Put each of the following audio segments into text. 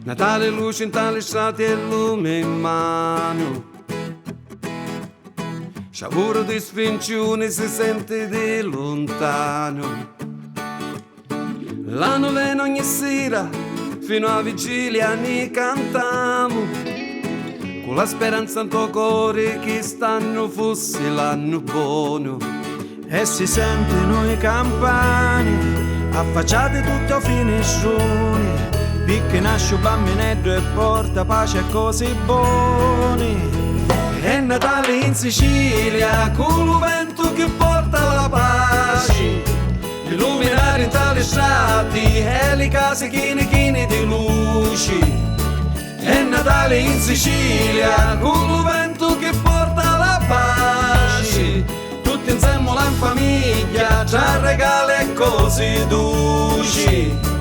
Natale, luce in tale strati e lume in mano. Sciavuro di sfinciuni si sente di lontano. La novena ogni sera, fino a vigilia ne cantiamo, con la speranza in tuo cuore che stanno fosse l'anno buono. E si sentono i campani, affacciati tutti a finescioni, picche nasce un bambinetto e porta pace e cose buone. È Natale in Sicilia, con il vento che porta la pace, illuminare in tale strati e le case chine di luci. È Natale in Sicilia, con il vento che porta la pace, tutti insieme la famiglia, già regala e cose dolci.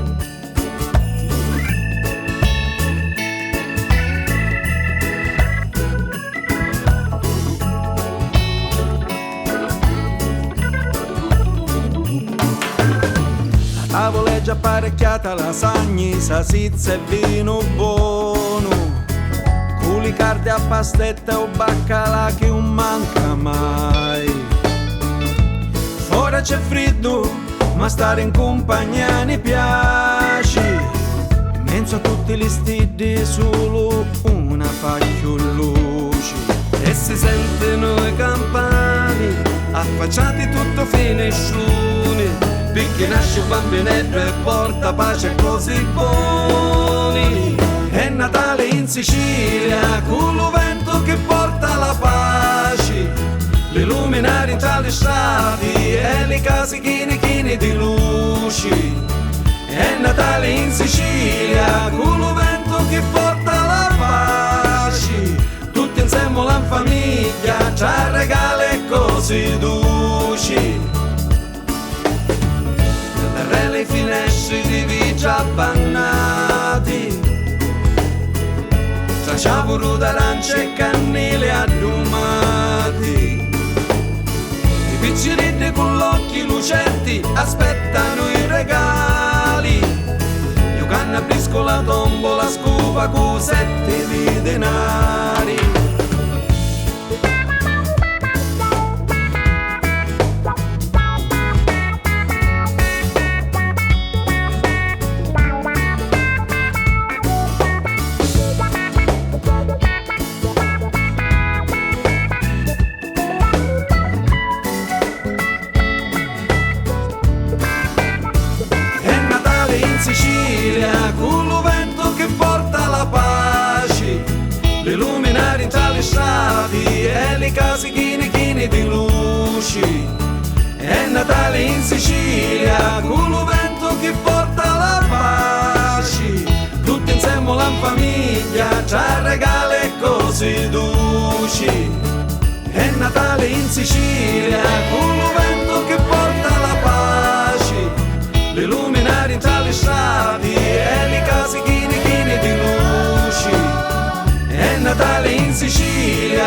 Tavola è già apparecchiata, lasagna, salsiccia e vino buono, culi carne a pastetta o baccalà che non manca mai. Fuori c'è freddo, ma stare in compagnia ne piace, in mezzo a tutti gli stidi solo una fagioluce. E si sentono i campani, affacciati tutto finescione, perché nasce un bambinetto e porta pace e cose buone. È Natale in Sicilia, con il vento che porta la pace, le luminari in tale strati e le case chine di luci. È Natale in Sicilia, con il vento che porta la pace, tutti insieme la famiglia, già regala e cose dolci. Le finestre di vigia abbannati, tra sciavolo d'arancia e cannelle addumati, i picciretti con gli occhi lucenti aspettano i regali, io canna brisco la tombola scupa con 7 di denari. Sicilia, con il vento che porta la pace, le luminari in tale strati e le case chine di luci. È Natale in Sicilia, con il vento che porta la pace, tutti insieme la famiglia, già regala e cose dolci. È Natale in Sicilia, con il vento che porta la pace, le luminari in tale strati e le case chine di luci. È Natale in Sicilia.